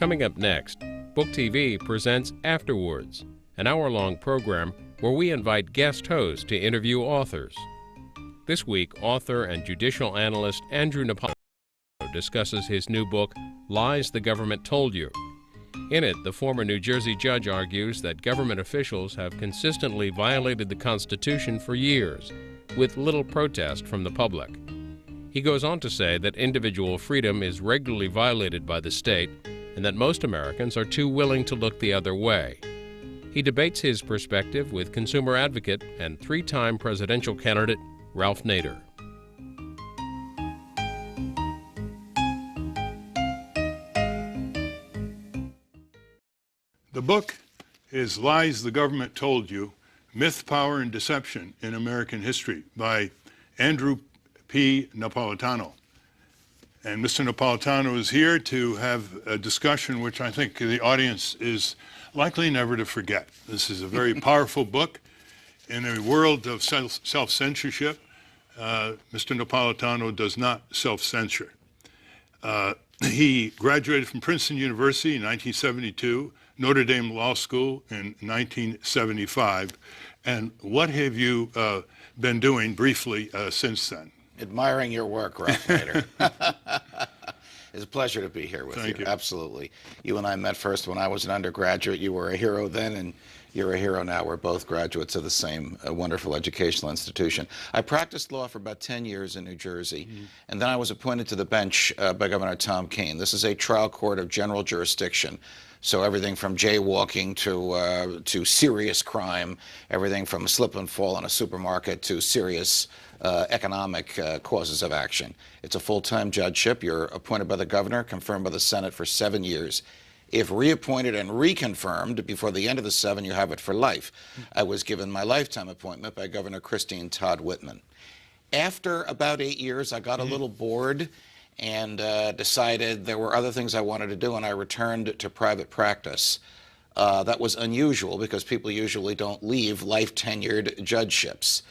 Coming up next, Book TV presents Afterwards, an hour-long program where we invite guest hosts to interview authors. This week, author and judicial analyst Andrew Napolitano discusses his new book, Lies the Government Told You. In it, the former New Jersey judge argues that government officials have consistently violated the Constitution for years, with little protest from the public. He goes on to say that individual freedom is regularly violated by the state and that most Americans are too willing to look the other way. He debates his perspective with consumer advocate and three-time presidential candidate Ralph Nader. The book is Lies the Government Told You, Myth, Power, and Deception in American History by Andrew P. Napolitano. And Mr. Napolitano is here to have a discussion which I think the audience is likely never to forget. This is a very powerful book. In a world of self-censorship, Mr. Napolitano does not self-censor. He graduated from Princeton University in 1972, Notre Dame Law School in 1975. And what have you been doing briefly since then? Admiring your work, Ralph Nader. It's a pleasure to be here with you. Thank you. Absolutely. You and I met first when I was an undergraduate. You were a hero then, and you're a hero now. We're both graduates of the same wonderful educational institution. I practiced law for about 10 years in New Jersey, and then I was appointed to the bench by Governor Tom Kean. This is a trial court of general jurisdiction. So everything from jaywalking to serious crime, everything from a slip and fall in a supermarket to serious economic causes of action. It's a full-time judgeship. You're appointed by the governor, confirmed by the Senate for 7 years. If reappointed and reconfirmed before the end of the 7, you have it for life. I was given my lifetime appointment by Governor Christine Todd Whitman. After about 8 years, I got a little bored and decided there were other things I wanted to do, and I returned to private practice. That was unusual because people usually don't leave life-tenured judgeships.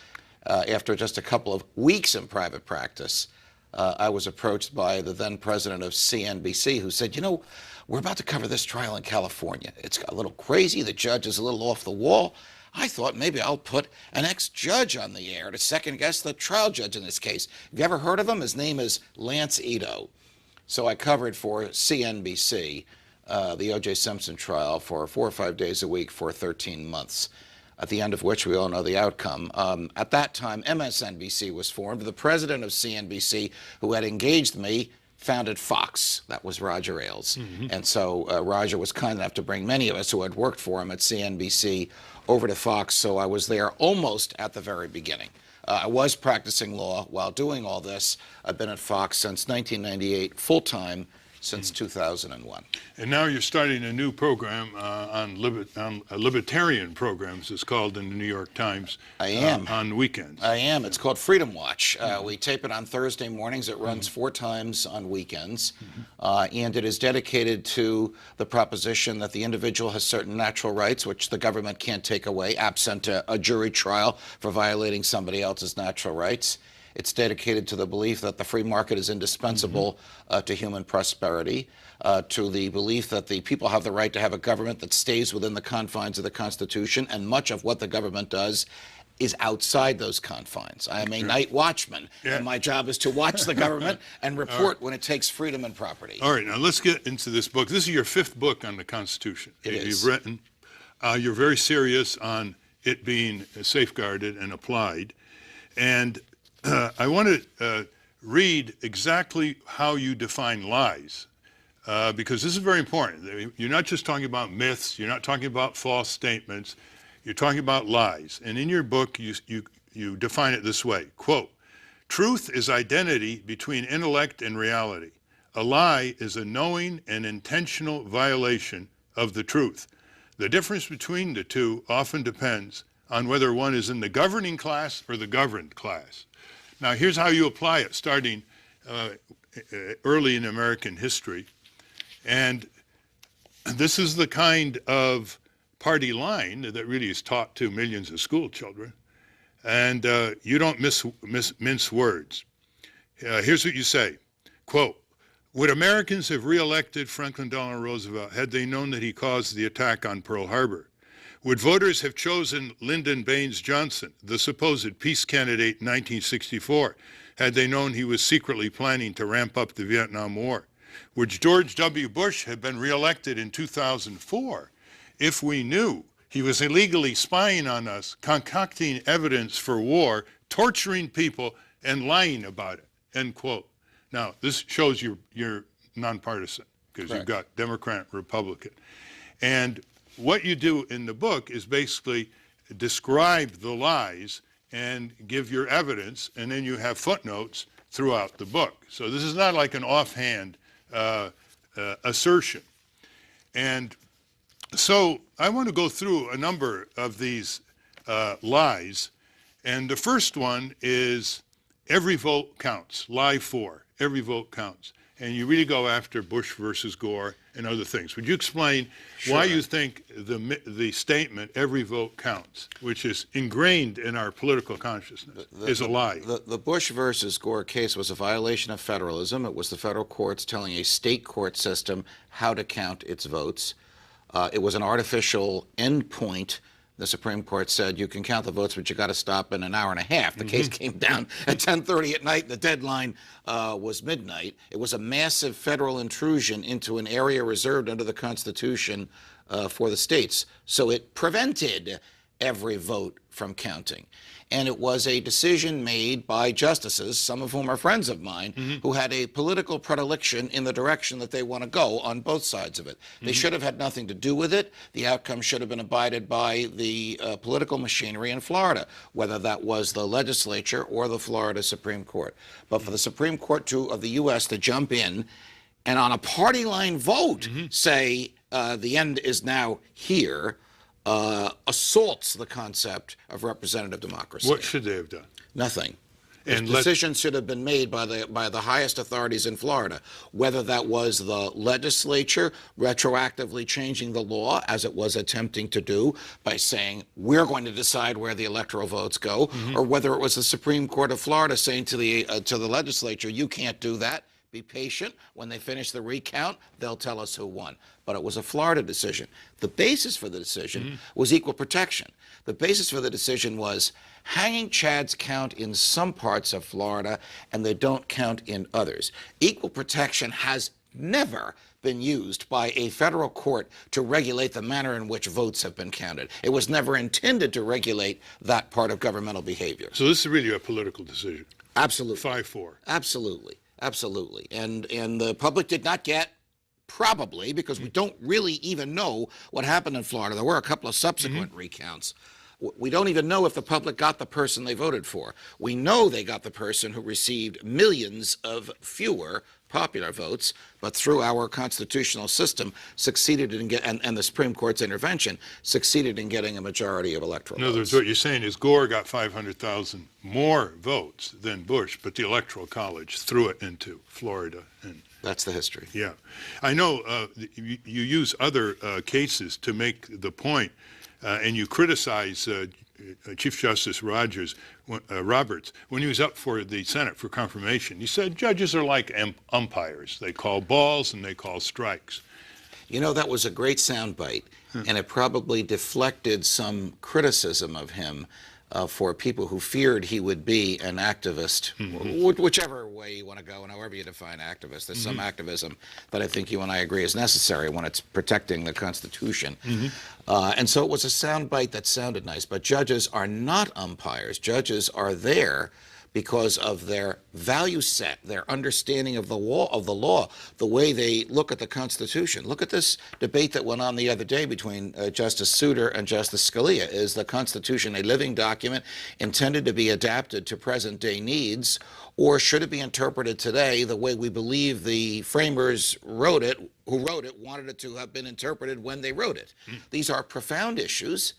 After just a couple of weeks in private practice, I was approached by the then president of CNBC, who said, you know, we're about to cover this trial in California. It's a little crazy. The judge is a little off the wall. I thought maybe I'll put an ex-judge on the air to second-guess the trial judge in this case. Have you ever heard of him? His name is Lance Ito. So I covered for CNBC the O.J. Simpson trial for 4 or 5 days a week for 13 months, at the end of which we all know the outcome. At that time, MSNBC was formed. The president of CNBC, who had engaged me, founded Fox. That was Roger Ailes. And so Roger was kind enough to bring many of us who had worked for him at CNBC over to Fox, so I was there almost at the very beginning. I was practicing law while doing all this. I've been at Fox since 1998, full-time since 2001. And now you're starting a new program on libertarian programs, it's called in the New York Times. I am. On weekends. I am. It's called Freedom Watch. We tape it on Thursday mornings. It runs 4 times on weekends. And it is dedicated to the proposition that the individual has certain natural rights, which the government can't take away, absent a jury trial for violating somebody else's natural rights. It's dedicated to the belief that the free market is indispensable to human prosperity, to the belief that the people have the right to have a government that stays within the confines of the Constitution, and much of what the government does is outside those confines. I am a night watchman, and my job is to watch the government and report when it takes freedom and property. All right, now let's get into this book. This is your 5th book on the Constitution. It is. You've written. You're very serious on it being safeguarded and applied. And I want to read exactly how you define lies, because this is very important. You're not just talking about myths, you're not talking about false statements, you're talking about lies. And in your book, you define it this way, quote, truth is identity between intellect and reality. A lie is a knowing and intentional violation of the truth. The difference between the two often depends on whether one is in the governing class or the governed class. Now, here's how you apply it, starting early in American history. And this is the kind of party line that really is taught to millions of school children. And you don't mince words. Here's what you say, quote, Would Americans have reelected Franklin Delano Roosevelt had they known that he caused the attack on Pearl Harbor? Would voters have chosen Lyndon Baines Johnson, the supposed peace candidate in 1964, had they known he was secretly planning to ramp up the Vietnam War? Would George W. Bush have been reelected in 2004 if we knew he was illegally spying on us, concocting evidence for war, torturing people, and lying about it? End quote. Now, this shows you're nonpartisan, because you've got Democrat, Republican. And what you do in the book is basically describe the lies and give your evidence, and then you have footnotes throughout the book. So this is not like an offhand assertion. And so I want to go through a number of these lies. And the first one is every vote counts, lie 4. Every vote counts. And you really go after Bush versus Gore and other things. Would you explain why you think the statement, every vote counts, which is ingrained in our political consciousness, is a lie? The Bush versus Gore case was a violation of federalism. It was the federal courts telling a state court system how to count its votes. It was an artificial endpoint. The Supreme Court said you can count the votes, but you got to stop in an hour and a half. The case came down at 10:30 at night. The deadline was midnight. It was a massive federal intrusion into an area reserved under the Constitution for the states. So it prevented every vote from counting. And it was a decision made by justices, some of whom are friends of mine, who had a political predilection in the direction that they want to go on both sides of it. They should have had nothing to do with it. The outcome should have been abided by the political machinery in Florida, whether that was the legislature or the Florida Supreme Court. But for the Supreme Court of the U.S. to jump in and on a party line vote say the end is now here, assaults the concept of representative democracy. What should they have done? Nothing. And decisions should have been made by the highest authorities in Florida, whether that was the legislature retroactively changing the law, as it was attempting to do by saying we're going to decide where the electoral votes go, or whether it was the Supreme Court of Florida saying to the legislature, you can't do that. Be patient. When they finish the recount, they'll tell us who won. But it was a Florida decision. The basis for the decision was equal protection. The basis for the decision was hanging chads count in some parts of Florida and they don't count in others. Equal protection has never been used by a federal court to regulate the manner in which votes have been counted. It was never intended to regulate that part of governmental behavior. So this is really a political decision. Absolutely. 5-4. Absolutely. Absolutely. And the public did not get, probably, because we don't really even know what happened in Florida. There were a couple of subsequent recounts. We don't even know if the public got the person they voted for. We know they got the person who received millions of fewer popular votes, but through our constitutional system succeeded in and the Supreme Court's intervention succeeded in getting a majority of electoral votes. In other words, what you're saying is Gore got 500,000 more votes than Bush, but the Electoral College threw it into Florida. And that's the history. yeah. I know you use other cases to make the point, and you criticize Chief Justice Roberts when he was up for the Senate for confirmation. He said judges are like umpires. They call balls and they call strikes. You know, that was a great soundbite, and it probably deflected some criticism of him for people who feared he would be an activist, whichever way you want to go and however you define activist. There's some activism that I think you and I agree is necessary when it's protecting the Constitution. And so it was a soundbite that sounded nice, but judges are not umpires. Judges are there because of their value set, their understanding of the law, the way they look at the Constitution. Look at this debate that went on the other day between Justice Souter and Justice Scalia. Is the Constitution a living document intended to be adapted to present-day needs, or should it be interpreted today the way we believe the framers who wrote it, wanted it to have been interpreted when they wrote it? These are profound issues,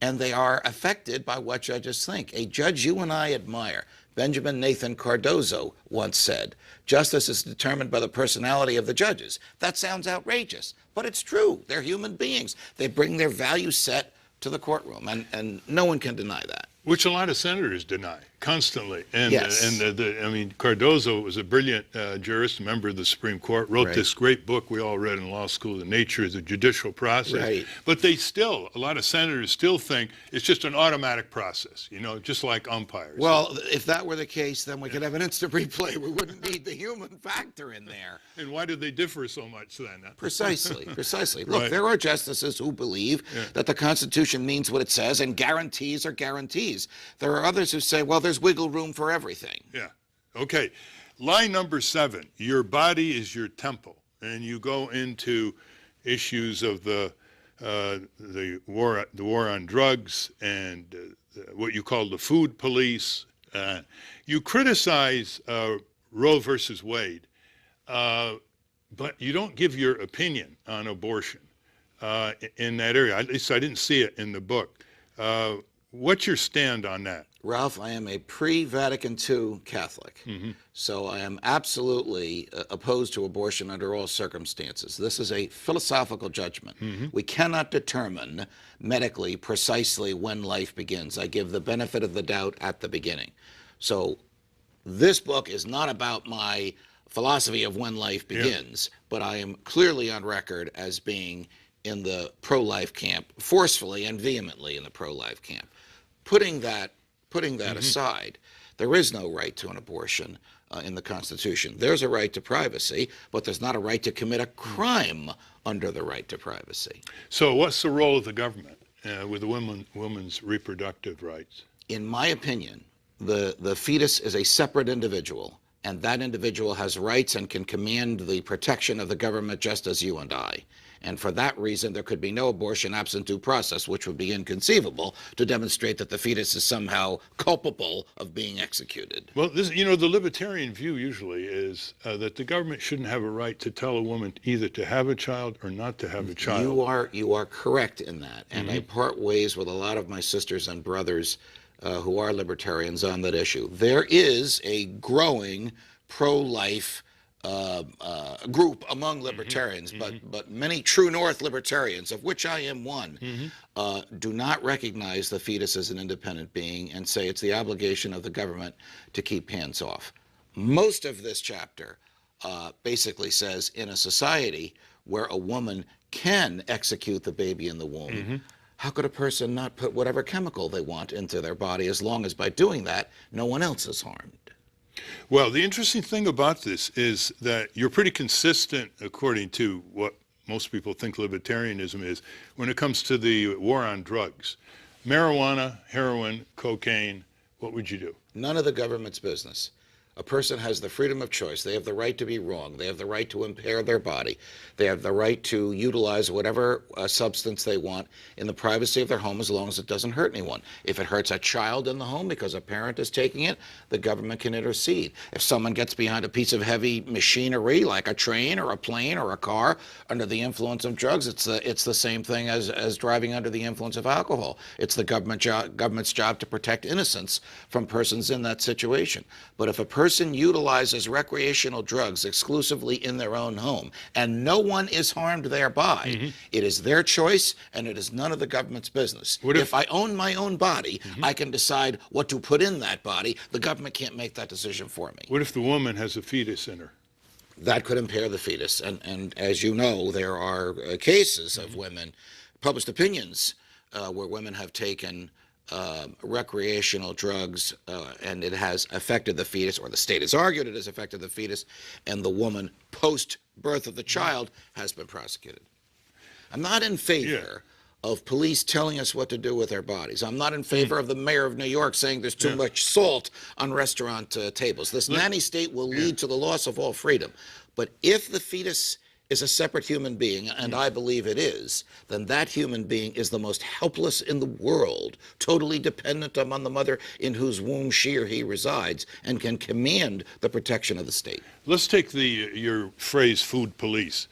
and they are affected by what judges think. A judge you and I admire, Benjamin Nathan Cardozo, once said, justice is determined by the personality of the judges. That sounds outrageous, but it's true. They're human beings. They bring their value set to the courtroom, and no one can deny that. Which a lot of senators deny constantly. And, Yes. I mean, Cardozo was a brilliant jurist, a member of the Supreme Court, wrote Right. this great book we all read in law school, The Nature of the Judicial Process. Right. But they still, a lot of senators still think it's just an automatic process, you know, just like umpires. Well, if that were the case, then we could have an instant replay. We wouldn't need the human factor in there. And why do they differ so much then? Precisely, precisely. Look, Right. there are justices who believe that the Constitution means what it says, and guarantees are guarantees. There are others who say, well, there's wiggle room for everything. Yeah. Okay. Lie number 7, your body is your temple. And you go into issues of the war on drugs and what you call the food police. You criticize Roe versus Wade, but you don't give your opinion on abortion in that area. At least I didn't see it in the book. What's your stand on that? Ralph, I am a pre-Vatican II Catholic, so I am absolutely opposed to abortion under all circumstances. This is a philosophical judgment. We cannot determine medically precisely when life begins. I give the benefit of the doubt at the beginning. So this book is not about my philosophy of when life begins, but I am clearly on record as being in the pro-life camp, forcefully and vehemently in the pro-life camp. Putting that aside, there is no right to an abortion in the Constitution. There's a right to privacy, but there's not a right to commit a crime under the right to privacy. So what's the role of the government with the women's reproductive rights? In my opinion, the fetus is a separate individual, and that individual has rights and can command the protection of the government just as you and I. And for that reason, there could be no abortion absent due process, which would be inconceivable to demonstrate that the fetus is somehow culpable of being executed. Well, this, you know, the libertarian view usually is that the government shouldn't have a right to tell a woman either to have a child or not to have a child. You are correct in that, and I part ways with a lot of my sisters and brothers who are libertarians on that issue. There is a growing pro-life group among libertarians, but many true North libertarians, of which I am one, do not recognize the fetus as an independent being and say it's the obligation of the government to keep hands off. Most of this chapter basically says in a society where a woman can execute the baby in the womb, how could a person not put whatever chemical they want into their body as long as by doing that no one else is harmed? Well, the interesting thing about this is that you're pretty consistent, according to what most people think libertarianism is, when it comes to the war on drugs. Marijuana, heroin, cocaine, what would you do? None of the government's business. A person has the freedom of choice. They have the right to be wrong. They have the right to impair their body. They have the right to utilize whatever substance they want in the privacy of their home as long as it doesn't hurt anyone. If it hurts a child in the home because a parent is taking it, the government can intercede. If someone gets behind a piece of heavy machinery like a train or a plane or a car under the influence of drugs, it's the same thing as driving under the influence of alcohol. It's the government's job to protect innocence from persons in that situation. But if a person utilizes recreational drugs exclusively in their own home and no one is harmed thereby, it is their choice and it is none of the government's business. If I own my own body, I can decide what to put in that body. The government can't make that decision for me. What if the woman has a fetus in her? That could impair the fetus. And as you know, there are cases of women, published opinions, where women have taken recreational drugs and it has affected the fetus, or the state has argued it has affected the fetus, and the woman post-birth of the child has been prosecuted. I'm not in favor of police telling us what to do with our bodies. I'm not in favor of the mayor of New York saying there's too much salt on restaurant tables. This nanny state will lead to the loss of all freedom. But if the fetus is a separate human being, and I believe it is, then that human being is the most helpless in the world, totally dependent upon the mother in whose womb she or he resides, and can command the protection of the state. Let's take your phrase, food police.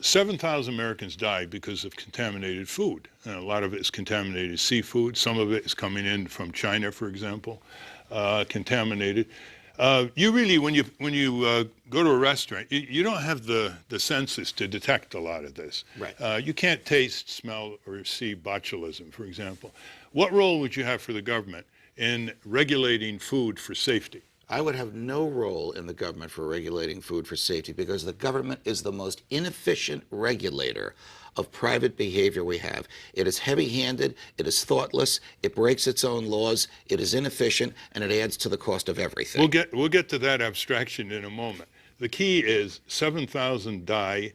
7,000 Americans died because of contaminated food. A lot of it is contaminated seafood. Some of it is coming in from China, for example, contaminated. You really, when you go to a restaurant, you don't have the senses to detect a lot of this. Right. You can't taste, smell, or see botulism, for example. What role would you have for the government in regulating food for safety? I would have no role in the government for regulating food for safety because the government is the most inefficient regulator of private behavior we have. It is heavy-handed, it is thoughtless, it breaks its own laws, it is inefficient, and it adds to the cost of everything. We'll get to that abstraction in a moment. The key is 7,000 die,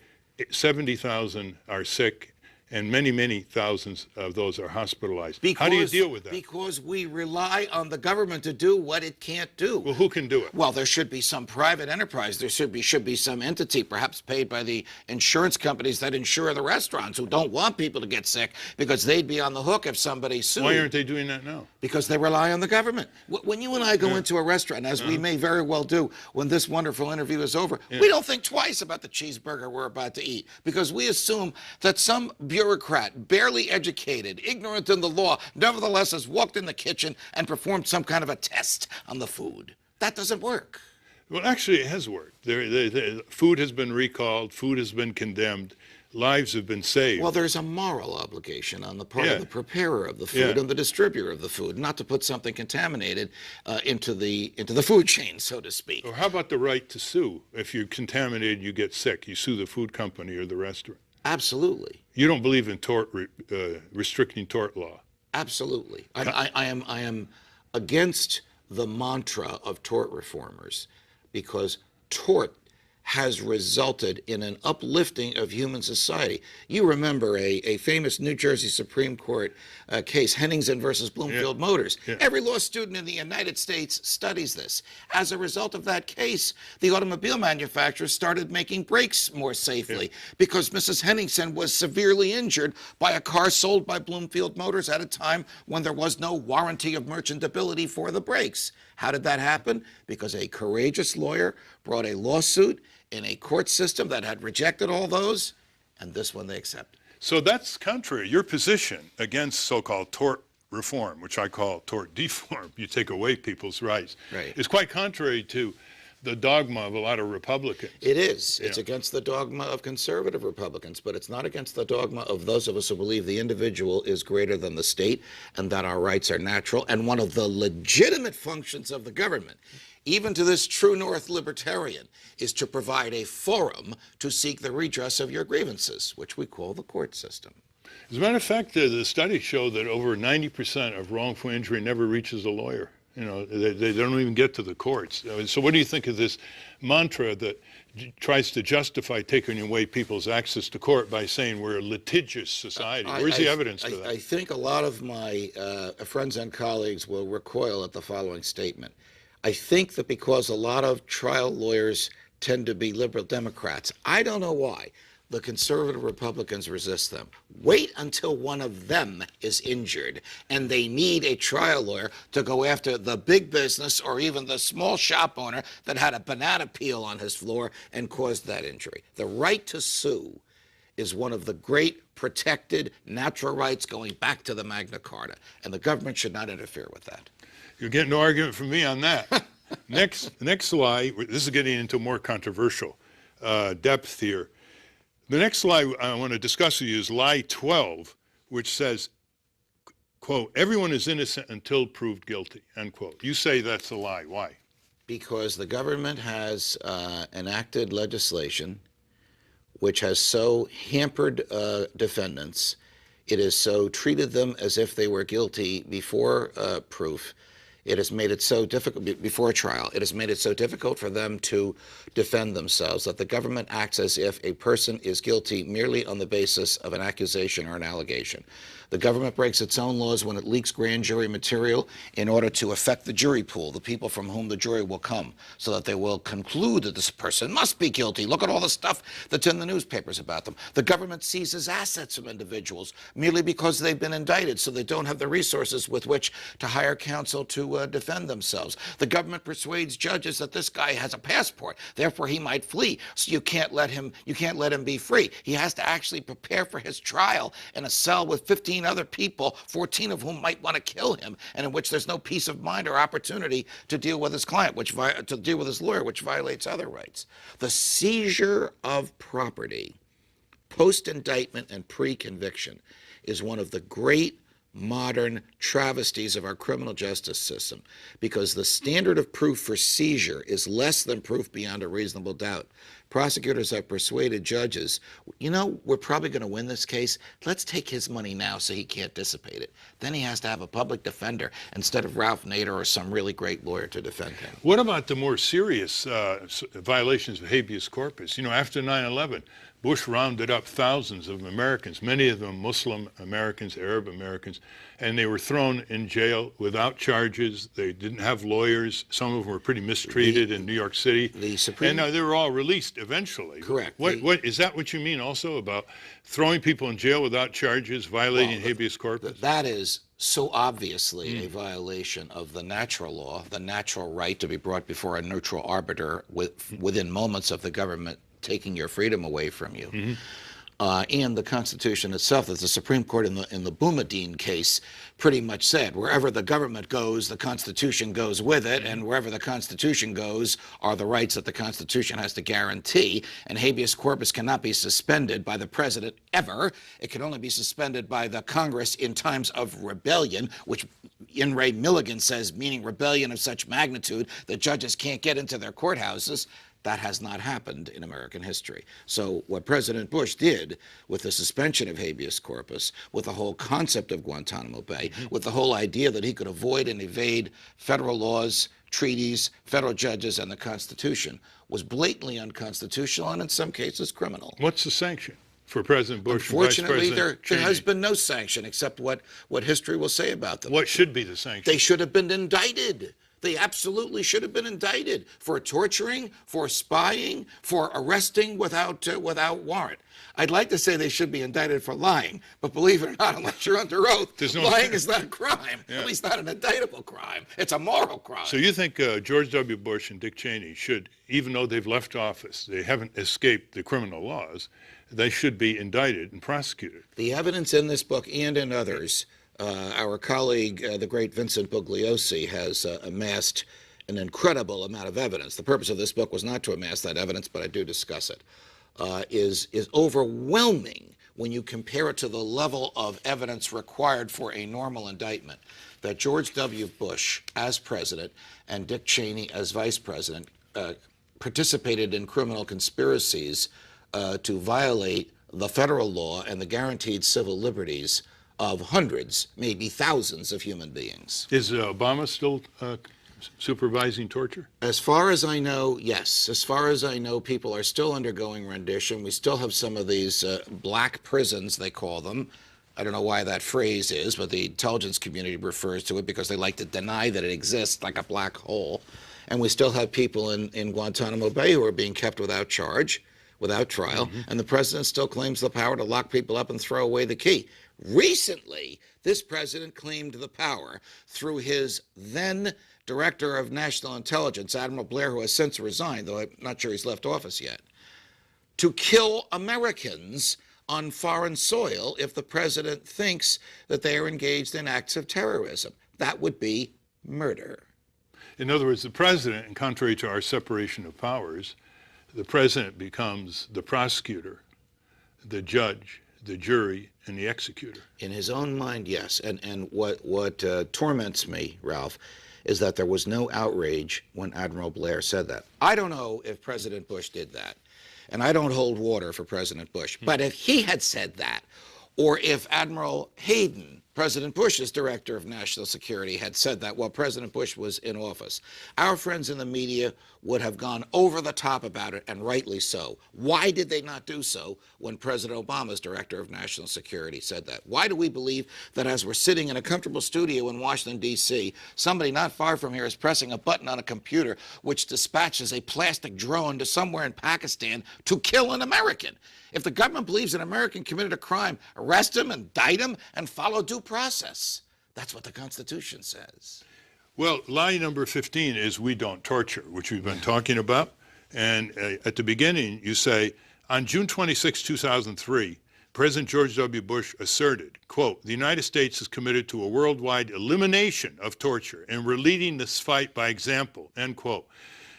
70,000 are sick, and many, many thousands of those are hospitalized. How do you deal with that? Because we rely on the government to do what it can't do. Well, who can do it? Well, there should be some private enterprise. There should be some entity, perhaps paid by the insurance companies that insure the restaurants who don't want people to get sick because they'd be on the hook if somebody sued. Why aren't they doing that now? Because they rely on the government. When you and I go into a restaurant, as we may very well do when this wonderful interview is over, we don't think twice about the cheeseburger we're about to eat because we assume that some bureaucrat, barely educated, ignorant in the law, nevertheless has walked in the kitchen and performed some kind of a test on the food. That doesn't work. Well, actually, it has worked. Food has been recalled, food has been condemned, lives have been saved. Well, there's a moral obligation on the part of the preparer of the food and the distributor of the food, not to put something contaminated into the food chain, so to speak. Or how about the right to sue? If you're contaminated, you get sick, you sue the food company or the restaurant. Absolutely. You don't believe in restricting tort law? Absolutely. I am against the mantra of tort reformers because tort has resulted in an uplifting of human society. You remember a famous New Jersey Supreme Court case, Henningsen versus Bloomfield Motors. Every law student in the United States studies this. As a result of that case, the automobile manufacturers started making brakes more safely because Mrs. Henningsen was severely injured by a car sold by Bloomfield Motors at a time when there was no warranty of merchantability for the brakes. How did that happen? Because a courageous lawyer brought a lawsuit in a court system that had rejected all those, and this one they accepted. So that's contrary. Your position against so-called tort reform, which I call tort deform, you take away people's rights, is quite contrary to the dogma of a lot of Republicans. It is. It's against the dogma of conservative Republicans, but it's not against the dogma of those of us who believe the individual is greater than the state and that our rights are natural. And one of the legitimate functions of the government, even to this true North libertarian, is to provide a forum to seek the redress of your grievances, which we call the court system. As a matter of fact, the studies show that over 90% of wrongful injury never reaches a lawyer. You know, they don't even get to the courts. So what do you think of this mantra that tries to justify taking away people's access to court by saying we're a litigious society? Where's the evidence to that? I think a lot of my friends and colleagues will recoil at the following statement. I think that because a lot of trial lawyers tend to be liberal Democrats, I don't know why, the conservative Republicans resist them. Wait until one of them is injured and they need a trial lawyer to go after the big business or even the small shop owner that had a banana peel on his floor and caused that injury. The right to sue is one of the great protected natural rights going back to the Magna Carta, and the government should not interfere with that. You're getting no argument from me on that. Next lie, this is getting into more controversial depth here. The next lie I want to discuss with you is lie 12, which says, quote, everyone is innocent until proved guilty, end quote. You say that's a lie. Why? Because the government has enacted legislation which has so hampered defendants, it has so treated them as if they were guilty before proof. It has made it so difficult, before trial, it has made it so difficult for them to defend themselves that the government acts as if a person is guilty merely on the basis of an accusation or an allegation. The government breaks its own laws when it leaks grand jury material in order to affect the jury pool, the people from whom the jury will come, so that they will conclude that this person must be guilty. Look at all the stuff that's in the newspapers about them. The government seizes assets from individuals merely because they've been indicted, so they don't have the resources with which to hire counsel to to defend themselves. The government persuades judges that this guy has a passport, therefore he might flee. So you can't let him be free. He has to actually prepare for his trial in a cell with 15 other people, 14 of whom might want to kill him, and in which there's no peace of mind or opportunity to deal with his client, to deal with his lawyer, which violates other rights. The seizure of property, post-indictment and pre-conviction, is one of the great modern travesties of our criminal justice system, because the standard of proof for seizure is less than proof beyond a reasonable doubt. Prosecutors have persuaded judges, you know, we're probably going to win this case. Let's take his money now so he can't dissipate it. Then he has to have a public defender instead of Ralph Nader or some really great lawyer to defend him. What about the more serious violations of habeas corpus? You know, after 9/11, Bush rounded up thousands of Americans, many of them Muslim Americans, Arab Americans, and they were thrown in jail without charges. They didn't have lawyers. Some of them were pretty mistreated in New York City. And they were all released eventually. Correct. What is that what you mean also about throwing people in jail without charges, violating habeas corpus? That is so obviously a violation of the natural law, the natural right to be brought before a neutral arbiter within moments of the government taking your freedom away from you. And the Constitution itself, as the Supreme Court in the Boumediene case pretty much said, wherever the government goes, the Constitution goes with it, and wherever the Constitution goes are the rights that the Constitution has to guarantee, and habeas corpus cannot be suspended by the president ever. It can only be suspended by the Congress in times of rebellion, which In re Milligan says, meaning rebellion of such magnitude that judges can't get into their courthouses. That has not happened in American history. So what President Bush did with the suspension of habeas corpus, with the whole concept of Guantanamo Bay, with the whole idea that he could avoid and evade federal laws, treaties, federal judges, and the Constitution, was blatantly unconstitutional and in some cases criminal. What's the sanction for President Bush and Vice Unfortunately, President there has Cheney? been no sanction except what history will say about them. What should be the sanction? They should have been indicted. They absolutely should have been indicted for torturing, for spying, for arresting without warrant. I'd like to say they should be indicted for lying, but believe it or not, unless you're under oath, lying is not a crime, at least not an indictable crime. It's a moral crime. So you think George W. Bush and Dick Cheney should, even though they've left office, they haven't escaped the criminal laws, they should be indicted and prosecuted? The evidence in this book and in others, our colleague, the great Vincent Bugliosi, has amassed an incredible amount of evidence. The purpose of this book was not to amass that evidence, but I do discuss it. Is overwhelming when you compare it to the level of evidence required for a normal indictment. That George W. Bush, as president, and Dick Cheney, as vice president, participated in criminal conspiracies to violate the federal law and the guaranteed civil liberties of hundreds, maybe thousands of human beings. Is Obama still supervising torture? As far as I know, yes. As far as I know, people are still undergoing rendition. We still have some of these black prisons, they call them. I don't know why that phrase is, but the intelligence community refers to it because they like to deny that it exists, like a black hole. And we still have people in Guantanamo Bay who are being kept without charge, without trial, and the president still claims the power to lock people up and throw away the key. Recently, this president claimed the power through his then Director of National Intelligence, Admiral Blair, who has since resigned, though I'm not sure he's left office yet, to kill Americans on foreign soil if the president thinks that they are engaged in acts of terrorism. That would be murder. In other words, the president, and contrary to our separation of powers, the president becomes the prosecutor, the judge, the jury, and the executor. In his own mind, yes. And what torments me, Ralph, is that there was no outrage when Admiral Blair said that. I don't know if President Bush did that, and I don't hold water for President Bush. But if he had said that, or if Admiral Hayden, President Bush's Director of National Security, had said that while President Bush was in office, our friends in the media would have gone over the top about it, and rightly so. Why did they not do so when President Obama's Director of National Security said that? Why do we believe that as we're sitting in a comfortable studio in Washington, D.C., somebody not far from here is pressing a button on a computer which dispatches a plastic drone to somewhere in Pakistan to kill an American? If the government believes an American committed a crime, arrest him, indict him, and follow due process. That's what the Constitution says. Well, lie number 15 is we don't torture, which we've been talking about. And at the beginning, you say, on June 26, 2003, President George W. Bush asserted, quote, the United States is committed to a worldwide elimination of torture, and we're leading this fight by example, end quote.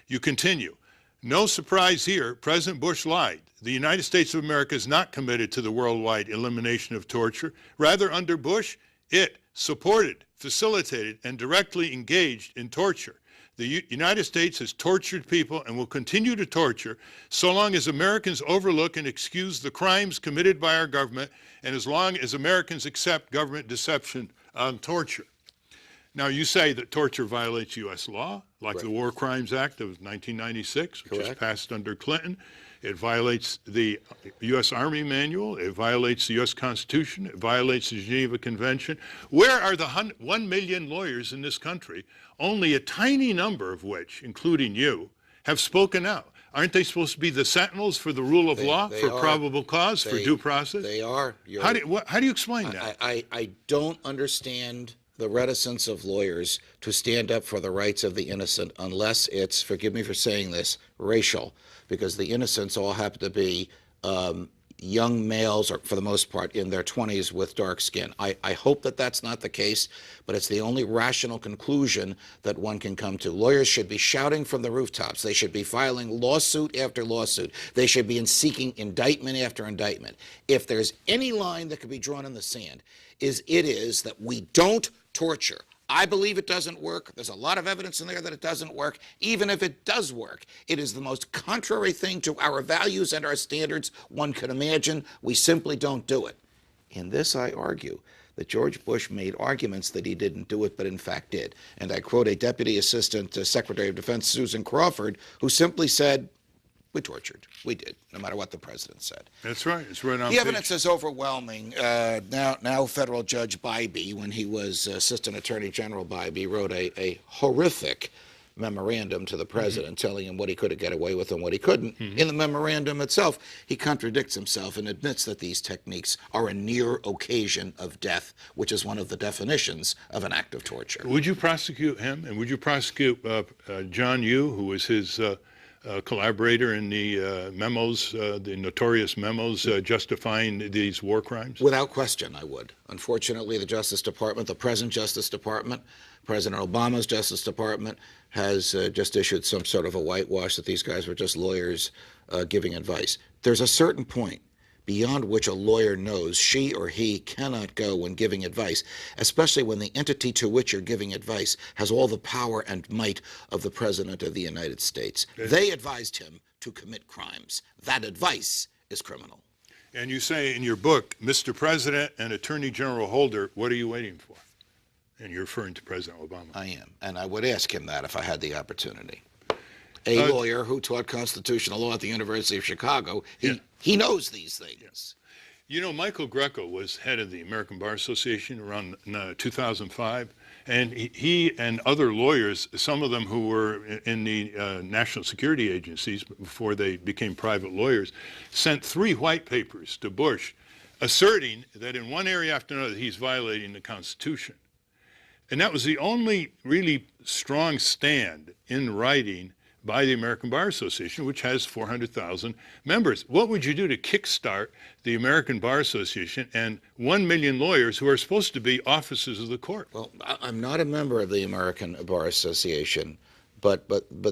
You continue, no surprise here, President Bush lied. The United States of America is not committed to the worldwide elimination of torture. Rather, under Bush, it supported, facilitated, and directly engaged in torture. The United States has tortured people and will continue to torture so long as Americans overlook and excuse the crimes committed by our government and as long as Americans accept government deception on torture. Now, you say that torture violates U.S. law, like the War Crimes Act of 1996, which was passed under Clinton. It violates the U.S. Army Manual. It violates the U.S. Constitution. It violates the Geneva Convention. Where are the 1 million lawyers in this country, only a tiny number of which, including you, have spoken out? Aren't they supposed to be the sentinels for the rule of law, for probable cause, for due process? They are. How do you explain that? I don't understand the reticence of lawyers to stand up for the rights of the innocent unless it's, forgive me for saying this, racial, because the innocents all happen to be young males, or for the most part, in their 20s with dark skin. I hope that that's not the case, but it's the only rational conclusion that one can come to. Lawyers should be shouting from the rooftops. They should be filing lawsuit after lawsuit. They should be seeking indictment after indictment. If there's any line that could be drawn in the sand, it is that we don't torture. I believe it doesn't work. There's a lot of evidence in there that it doesn't work. Even if it does work, it is the most contrary thing to our values and our standards one could imagine. We simply don't do it. In this, I argue that George Bush made arguments that he didn't do it, but in fact did. And I quote a Deputy Assistant Secretary of Defense, Susan Crawford, who simply said, we tortured. We did, no matter what the president said. That's right. It's right on the evidence is overwhelming. Now Federal Judge Bybee, when he was Assistant Attorney General Bybee, wrote a horrific memorandum to the president telling him what he could get away with and what he couldn't. In the memorandum itself, he contradicts himself and admits that these techniques are a near occasion of death, which is one of the definitions of an act of torture. Would you prosecute him? And would you prosecute John Yoo, who was his collaborator in the memos, the notorious memos justifying these war crimes? Without question, I would. Unfortunately, the Justice Department, the present Justice Department, President Obama's Justice Department, has just issued some sort of a whitewash that these guys were just lawyers giving advice. There's a certain point beyond which a lawyer knows she or he cannot go when giving advice, especially when the entity to which you're giving advice has all the power and might of the President of the United States. They advised him to commit crimes. That advice is criminal. And you say in your book, Mr. President and Attorney General Holder, what are you waiting for? And you're referring to President Obama. I am, and I would ask him that if I had the opportunity. A lawyer who taught constitutional law at the University of Chicago, he knows these things. You know, Michael Greco was head of the American Bar Association around 2005, and he and other lawyers, some of them who were in the national security agencies before they became private lawyers, sent 3 white papers to Bush asserting that in one area after another he's violating the Constitution. And that was the only really strong stand in writing by the American Bar Association, which has 400,000 members. What would you do to kickstart the American Bar Association and 1 million lawyers who are supposed to be officers of the court? Well, I'm not a member of the American Bar Association, but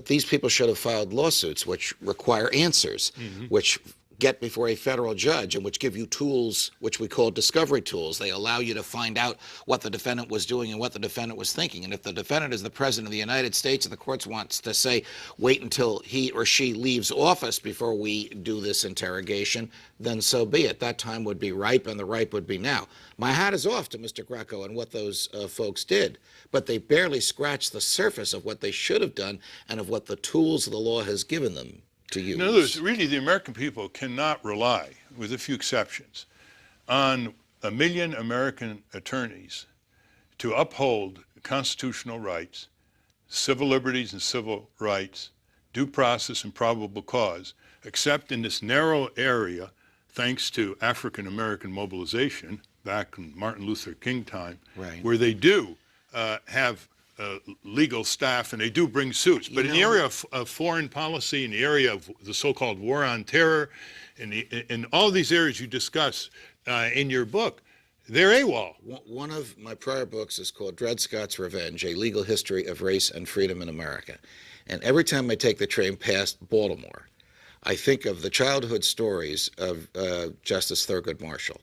these people should have filed lawsuits which require answers, which get before a federal judge and which give you tools which we call discovery tools. They allow you to find out what the defendant was doing and what the defendant was thinking. And if the defendant is the President of the United States and the courts wants to say, wait until he or she leaves office before we do this interrogation, then so be it. That time would be ripe, and the ripe would be now. My hat is off to Mr. Greco and what those folks did, but they barely scratched the surface of what they should have done and of what the tools of the law has given them to use. In other words, really, the American people cannot rely, with a few exceptions, on 1 million American attorneys to uphold constitutional rights, civil liberties and civil rights, due process and probable cause, except in this narrow area, thanks to African American mobilization back in Martin Luther King time, where they do have legal staff, and they do bring suits. But in the area of foreign policy, in the area of the so-called war on terror, in all these areas you discuss in your book, they're AWOL. One of my prior books is called Dred Scott's Revenge, A Legal History of Race and Freedom in America. And every time I take the train past Baltimore, I think of the childhood stories of Justice Thurgood Marshall.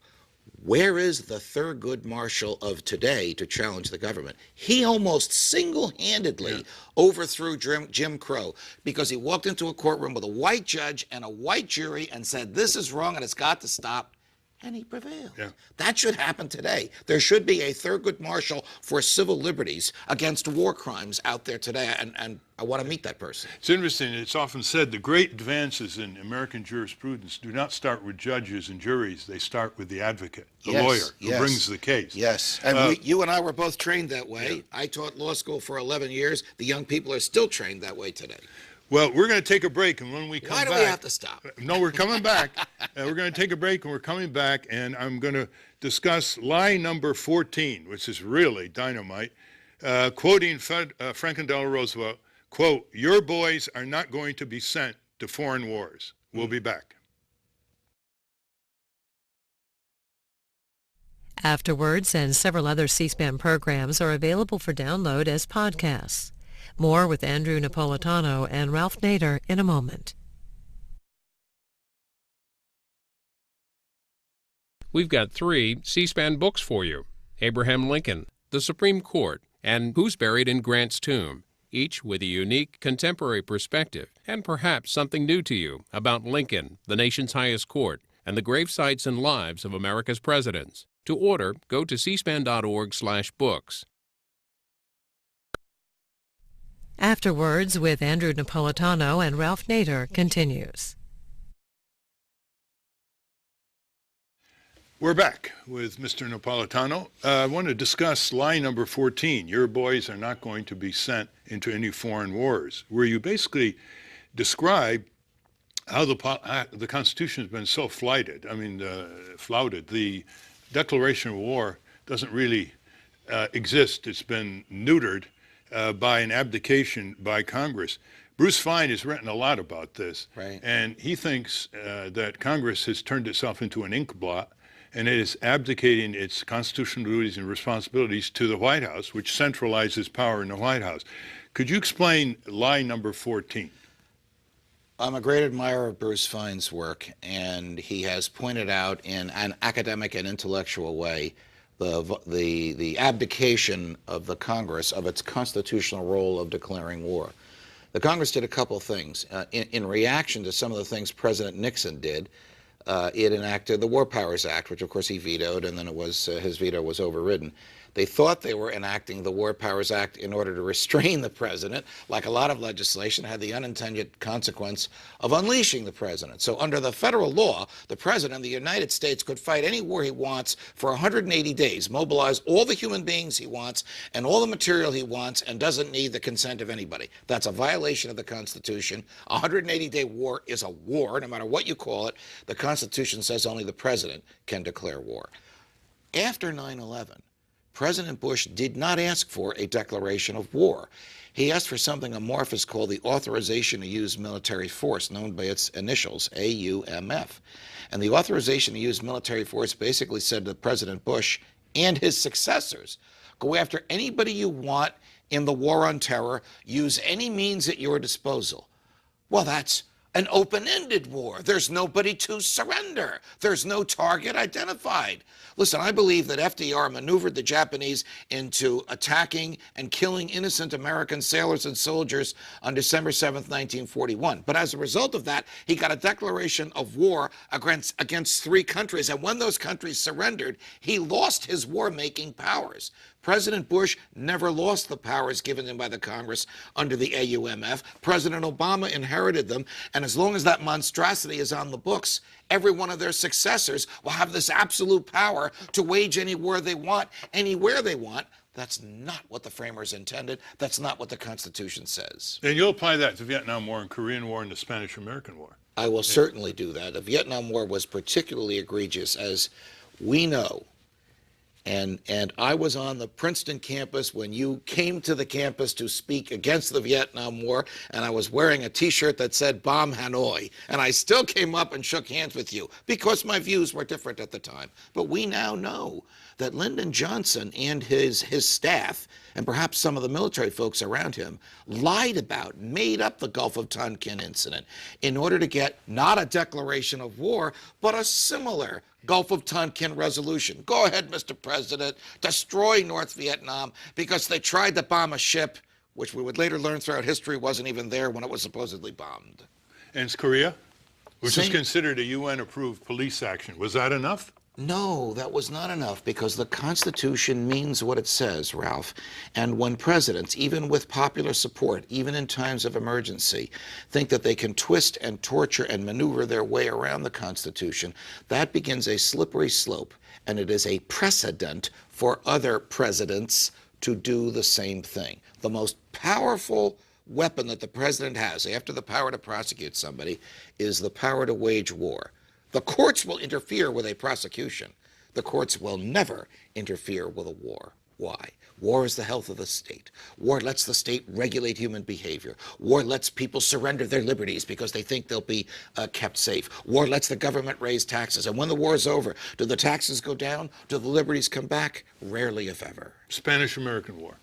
Where is the Thurgood Marshall of today to challenge the government? He almost single-handedly overthrew Jim Crow because he walked into a courtroom with a white judge and a white jury and said, this is wrong and it's got to stop. And he prevailed. Yeah. That should happen today. There should be a Thurgood Marshall for civil liberties against war crimes out there today, and I want to meet that person. It's interesting. It's often said the great advances in American jurisprudence do not start with judges and juries. They start with the advocate, the lawyer, who brings the case. Yes, and you and I were both trained that way. Yeah. I taught law school for 11 years. The young people are still trained that way today. Well, we're going to take a break, and when we come back... Why do we have to stop? No, we're coming back. We're going to take a break, and we're coming back, and I'm going to discuss lie number 14, which is really dynamite, quoting Franklin Delano Roosevelt, quote, "Your boys are not going to be sent to foreign wars." We'll be back. Afterwards and several other C-SPAN programs are available for download as podcasts. More with Andrew Napolitano and Ralph Nader in a moment. We've got 3 C-SPAN books for you: Abraham Lincoln, The Supreme Court, and Who's Buried in Grant's Tomb, each with a unique contemporary perspective and perhaps something new to you about Lincoln, the nation's highest court, and the gravesites and lives of America's presidents. To order, go to cspan.org/books. Afterwards with Andrew Napolitano and Ralph Nader continues. We're back with Mr. Napolitano. I want to discuss lie number 14, your boys are not going to be sent into any foreign wars, where you basically describe how the Constitution has been so flouted. The declaration of war doesn't really exist. It's been neutered by an abdication by Congress. Bruce Fein has written a lot about this, and he thinks that Congress has turned itself into an ink blot, and it is abdicating its constitutional duties and responsibilities to the White House, which centralizes power in the White House. Could you explain lie number 14? I'm a great admirer of Bruce Fein's work, and he has pointed out in an academic and intellectual way the abdication of the Congress of its constitutional role of declaring war. The Congress did a couple things. In reaction to some of the things President Nixon did, it enacted the War Powers Act, which of course he vetoed, and then his veto was overridden. They thought they were enacting the War Powers Act in order to restrain the president. Like a lot of legislation, had the unintended consequence of unleashing the president. So under the federal law, the president of the United States could fight any war he wants for 180 days, mobilize all the human beings he wants and all the material he wants, and doesn't need the consent of anybody. That's a violation of the Constitution. A 180-day war is a war, no matter what you call it. The Constitution says only the president can declare war. After 9/11, President Bush did not ask for a declaration of war. He asked for something amorphous called the Authorization to Use Military Force, known by its initials, AUMF. And the Authorization to Use Military Force basically said to President Bush and his successors, go after anybody you want in the war on terror, use any means at your disposal. Well, that's an open-ended war. There's nobody to surrender. There's no target identified. Listen, I believe that FDR maneuvered the Japanese into attacking and killing innocent American sailors and soldiers on December 7th, 1941. But as a result of that, he got a declaration of war against 3 countries. And when those countries surrendered, he lost his war-making powers. President Bush never lost the powers given him by the Congress under the AUMF. President Obama inherited them, and as long as that monstrosity is on the books, every one of their successors will have this absolute power to wage any war they want, anywhere they want. That's not what the framers intended. That's not what the Constitution says. And you'll apply that to the Vietnam War and Korean War and the Spanish-American War. I will certainly do that. The Vietnam War was particularly egregious, as we know. And I was on the Princeton campus when you came to the campus to speak against the Vietnam War, and I was wearing a T-shirt that said "Bomb Hanoi," and I still came up and shook hands with you because my views were different at the time. But we now know that Lyndon Johnson and his staff, and perhaps some of the military folks around him, lied about, made up the Gulf of Tonkin incident in order to get not a declaration of war, but a similar Gulf of Tonkin resolution. Go ahead, Mr. President, destroy North Vietnam because they tried to bomb a ship, which we would later learn throughout history wasn't even there when it was supposedly bombed. And Korea, which is Same. considered a UN-approved police action. Was that enough? No, that was not enough because the Constitution means what it says, Ralph. And when presidents, even with popular support, even in times of emergency, think that they can twist and torture and maneuver their way around the Constitution, that begins a slippery slope, and it is a precedent for other presidents to do the same thing. The most powerful weapon that the president has after the power to prosecute somebody is the power to wage war. The courts will interfere with a prosecution. The courts will never interfere with a war. Why? War is the health of the state. War lets the state regulate human behavior. War lets people surrender their liberties because they think they'll be kept safe. War lets the government raise taxes. And when the war is over, do the taxes go down? Do the liberties come back? Rarely, if ever. Spanish-American War.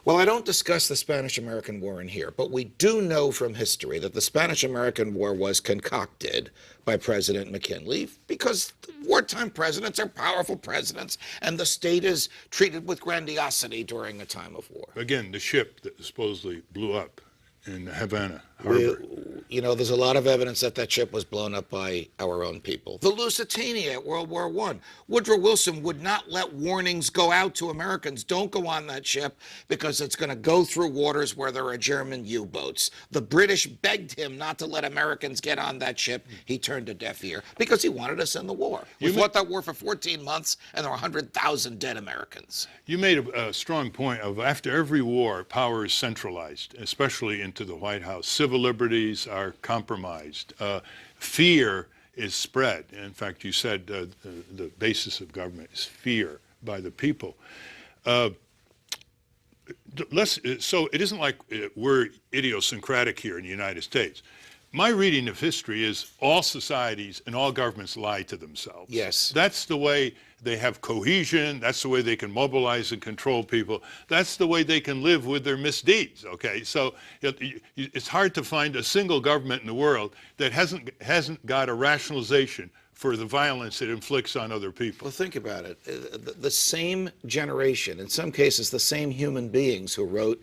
Well, I don't discuss the Spanish-American War in here, but we do know from history that the Spanish-American War was concocted by President McKinley because wartime presidents are powerful presidents, and the state is treated with grandiosity during a time of war. Again, the ship that supposedly blew up in Havana Harbor. You know, there's a lot of evidence that that ship was blown up by our own people. The Lusitania at World War I. Woodrow Wilson would not let warnings go out to Americans. Don't go on that ship because it's going to go through waters where there are German U-boats. The British begged him not to let Americans get on that ship. He turned a deaf ear because he wanted us in the war. We fought that war for 14 months, and there were 100,000 dead Americans. You made a strong point of after every war, power is centralized, especially into the White House. Civil liberties are compromised. Fear is spread. In fact, you said the basis of government is fear by the people. So it isn't like we're idiosyncratic here in the United States. My reading of history is all societies and all governments lie to themselves. Yes. That's the way they have cohesion. That's the way they can mobilize and control people. That's the way they can live with their misdeeds, okay? So it's hard to find a single government in the world that hasn't got a rationalization for the violence it inflicts on other people. Well, think about it. The same generation, in some cases the same human beings who wrote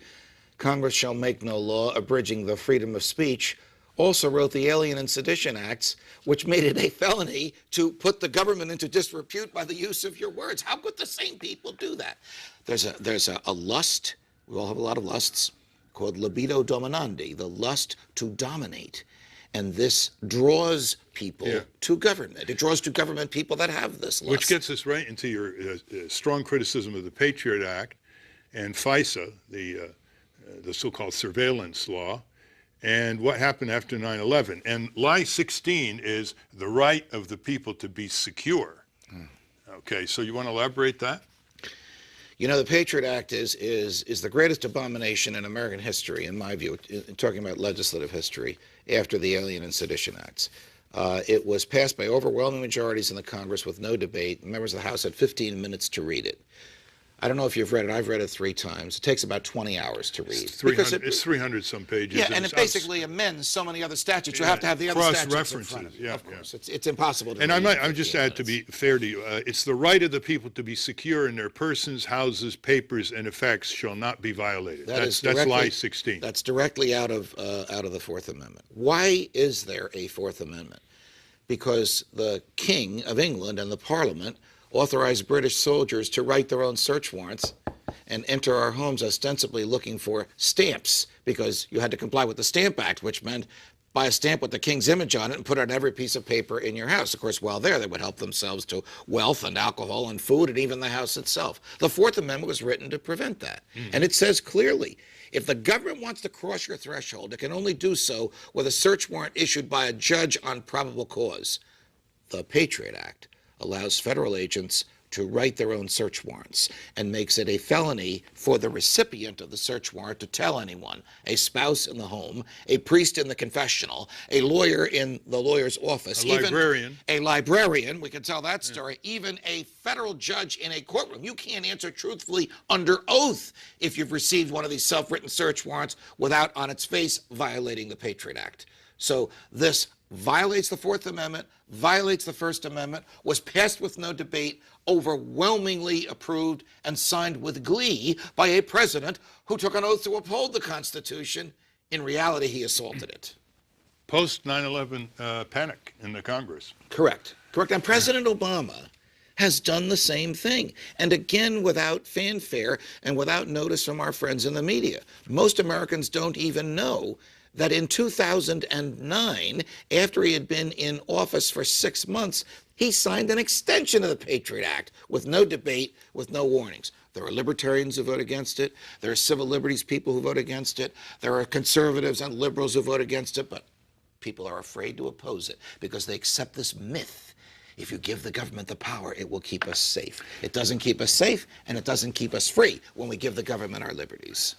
Congress shall make no law abridging the freedom of speech, also wrote the Alien and Sedition Acts, which made it a felony to put the government into disrepute by the use of your words. How could the same people do that? There's a lust, we all have a lot of lusts, called libido dominandi, the lust to dominate. And this draws people to government. It draws to government people that have this lust. Which gets us right into your strong criticism of the Patriot Act and FISA, the so-called surveillance law, and what happened after 9/11. And lie 16 is the right of the people to be secure. Okay, so you want to elaborate that? You know, the Patriot Act is the greatest abomination in American history, in my view, talking about legislative history, after the Alien and Sedition Acts. It was passed by overwhelming majorities in the Congress with no debate. Members of the House had 15 minutes to read it. I don't know if you've read it. I've read it 3 times. It takes about 20 hours to read. It's 300 some pages. Yeah, and it basically amends so many other statutes. You have to have the other statutes in front of you. Yeah, of course. It's impossible to And read. I'm just add to be fair to you. It's the right of the people to be secure in their persons, houses, papers, and effects shall not be violated. That's lie 16. That's directly out of the Fourth Amendment. Why is there a Fourth Amendment? Because the King of England and the Parliament authorized British soldiers to write their own search warrants and enter our homes ostensibly looking for stamps, because you had to comply with the Stamp Act, which meant buy a stamp with the King's image on it and put it on every piece of paper in your house. Of course, while there, they would help themselves to wealth and alcohol and food and even the house itself. The Fourth Amendment was written to prevent that. And it says clearly, if the government wants to cross your threshold, it can only do so with a search warrant issued by a judge on probable cause. The Patriot Act allows federal agents to write their own search warrants and makes it a felony for the recipient of the search warrant to tell anyone, a spouse in the home, a priest in the confessional, a lawyer in the lawyer's office, a librarian, we can tell that story, even a federal judge in a courtroom. You can't answer truthfully under oath if you've received one of these self-written search warrants without on its face violating the Patriot Act. So this violates the Fourth Amendment, violates the First Amendment, was passed with no debate, overwhelmingly approved and signed with glee by a president who took an oath to uphold the Constitution. In reality, he assaulted it. Post 9/11 panic in the Congress. Correct. And President Obama has done the same thing, and again without fanfare and without notice from our friends in the media. Most Americans don't even know that in 2009, after he had been in office for 6 months, he signed an extension of the Patriot Act with no debate, with no warnings. There are libertarians who vote against it. There are civil liberties people who vote against it. There are conservatives and liberals who vote against it, but people are afraid to oppose it because they accept this myth. If you give the government the power, it will keep us safe. It doesn't keep us safe, and it doesn't keep us free when we give the government our liberties.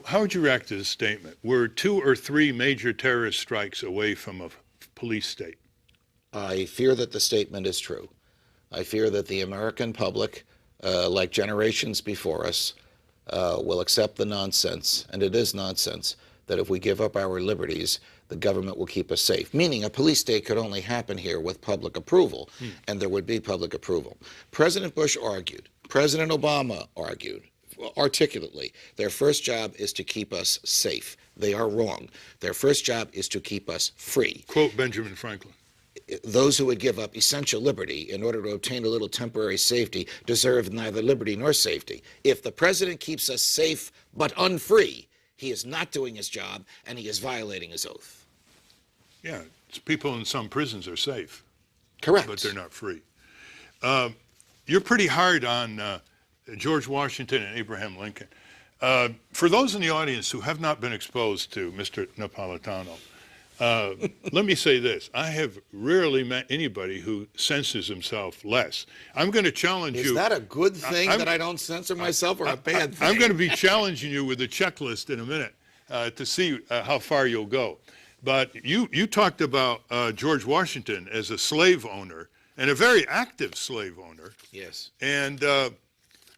How would you react to this statement? We're 2 or 3 major terrorist strikes away from a police state. I fear that the statement is true. I fear that the American public, like generations before us, will accept the nonsense, and it is nonsense, that if we give up our liberties, the government will keep us safe. Meaning a police state could only happen here with public approval, and there would be public approval. President Bush argued, President Obama argued, articulately, their first job is to keep us safe. They are wrong. Their first job is to keep us free. Quote Benjamin Franklin. Those who would give up essential liberty in order to obtain a little temporary safety deserve neither liberty nor safety. If the president keeps us safe but unfree, he is not doing his job, and he is violating his oath. Yeah, people in some prisons are safe. Correct. But they're not free. You're pretty hard on George Washington and Abraham Lincoln. For those in the audience who have not been exposed to Mr. Napolitano, let me say this. I have rarely met anybody who censors himself less. I'm going to challenge you. Is that a good thing that I don't censor myself, or a bad thing? I'm going to be challenging you with a checklist in a minute to see how far you'll go. But you talked about George Washington as a slave owner, and a very active slave owner. Yes. And the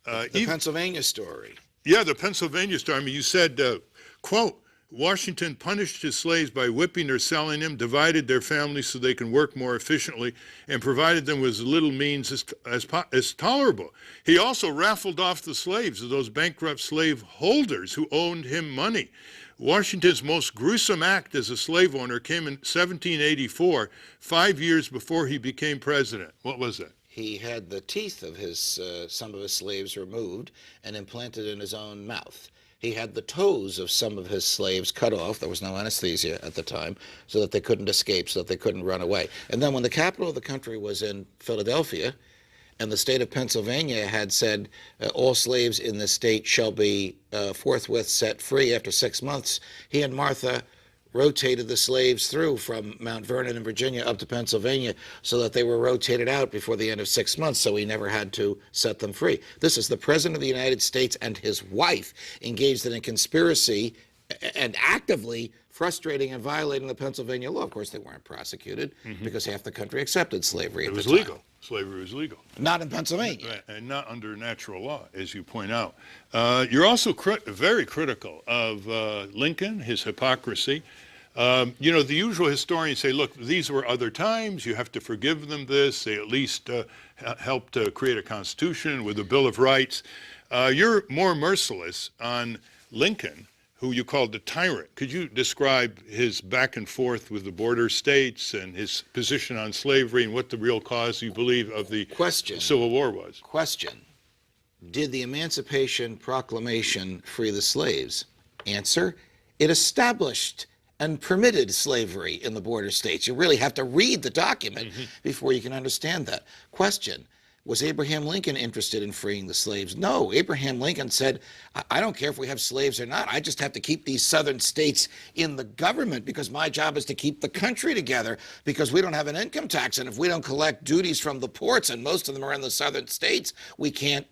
Pennsylvania story. Yeah, the Pennsylvania story. I mean, you said, quote, Washington punished his slaves by whipping or selling them, divided their families so they can work more efficiently, and provided them with as little means as tolerable. He also raffled off the slaves of those bankrupt slave holders who owed him money. Washington's most gruesome act as a slave owner came in 1784, 5 years before he became president. What was that? He had the teeth of some of his slaves removed and implanted in his own mouth. He had the toes of some of his slaves cut off. There was no anesthesia at the time, so that they couldn't escape, so that they couldn't run away. And then when the capital of the country was in Philadelphia, and the state of Pennsylvania had said all slaves in the state shall be forthwith set free after 6 months, he and Martha rotated the slaves through from Mount Vernon in Virginia up to Pennsylvania so that they were rotated out before the end of 6 months, so he never had to set them free. This is the President of the United States and his wife engaged in a conspiracy and actively frustrating and violating the Pennsylvania law. Of course, they weren't prosecuted because half the country accepted slavery at the time. It was legal. Slavery was legal. Not in Pennsylvania. And not under natural law, as you point out. You're also very critical of Lincoln, his hypocrisy. You know, the usual historians say, look, these were other times. You have to forgive them this. They at least helped create a constitution with a Bill of Rights. You're more merciless on Lincoln, who you called the tyrant. Could you describe his back and forth with the border states and his position on slavery and what the real cause, you believe, of the Civil War was? Question. Did the Emancipation Proclamation free the slaves? Answer. It established and permitted slavery in the border states. You really have to read the document before you can understand that. Question. Was Abraham Lincoln interested in freeing the slaves? No. Abraham Lincoln said, I don't care if we have slaves or not. I just have to keep these southern states in the government because my job is to keep the country together because we don't have an income tax. And if we don't collect duties from the ports, and most of them are in the southern states, we can't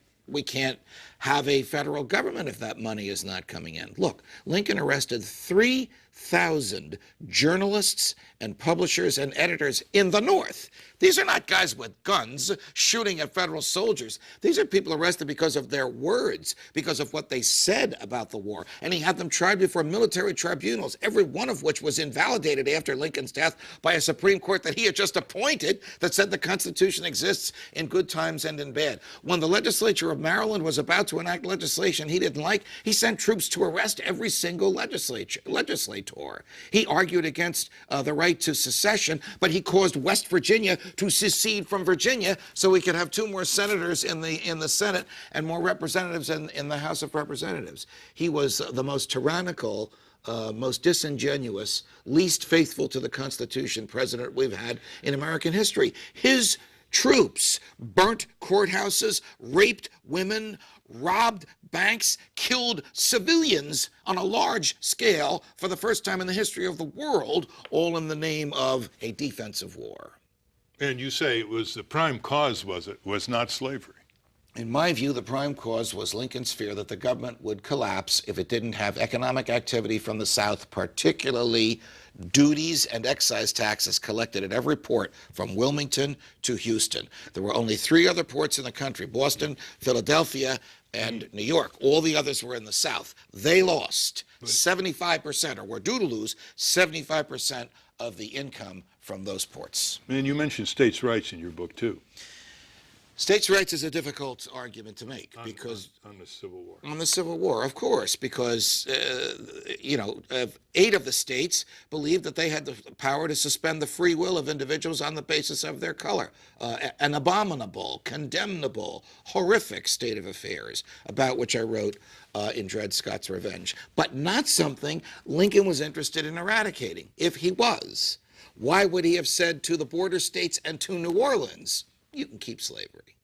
have a federal government if that money is not coming in. Look, Lincoln arrested 3,000 journalists and publishers and editors in the North. These are not guys with guns shooting at federal soldiers. These are people arrested because of their words, because of what they said about the war. And he had them tried before military tribunals, every one of which was invalidated after Lincoln's death by a Supreme Court that he had just appointed that said the Constitution exists in good times and in bad. When the legislature of Maryland was about to enact legislation he didn't like, he sent troops to arrest every single legislator. He argued against the right to secession, but he caused West Virginia to secede from Virginia so we could have 2 more senators in the Senate and more representatives in the House of Representatives. He was the most tyrannical, most disingenuous, least faithful to the Constitution president we've had in American history. His troops burnt courthouses, raped women, robbed banks, killed civilians on a large scale for the first time in the history of the world, all in the name of a defensive war. And you say it was the prime cause, was not slavery? In my view, the prime cause was Lincoln's fear that the government would collapse if it didn't have economic activity from the South, particularly duties and excise taxes collected at every port from Wilmington to Houston. There were only 3 other ports in the country: Boston, Philadelphia, and New York. All the others were in the South. They lost 75%, or were due to lose 75% of the income from those ports. And you mentioned states' rights in your book, too. States' rights is a difficult argument to make because on the Civil War. On the Civil War, of course, because 8 of the states believed that they had the power to suspend the free will of individuals on the basis of their color. An abominable, condemnable, horrific state of affairs about which I wrote in Dred Scott's Revenge, but not something Lincoln was interested in eradicating. If he was, why would he have said to the border states and to New Orleans, you can keep slavery,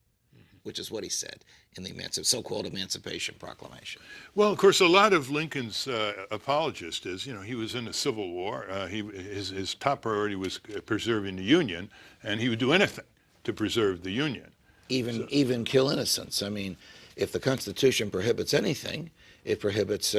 which is what he said in the so-called Emancipation Proclamation? Well, of course, a lot of Lincoln's apologists is, he was in the Civil War. His top priority was preserving the Union, and he would do anything to preserve the Union. Even kill innocents. I mean, if the Constitution prohibits anything, it prohibits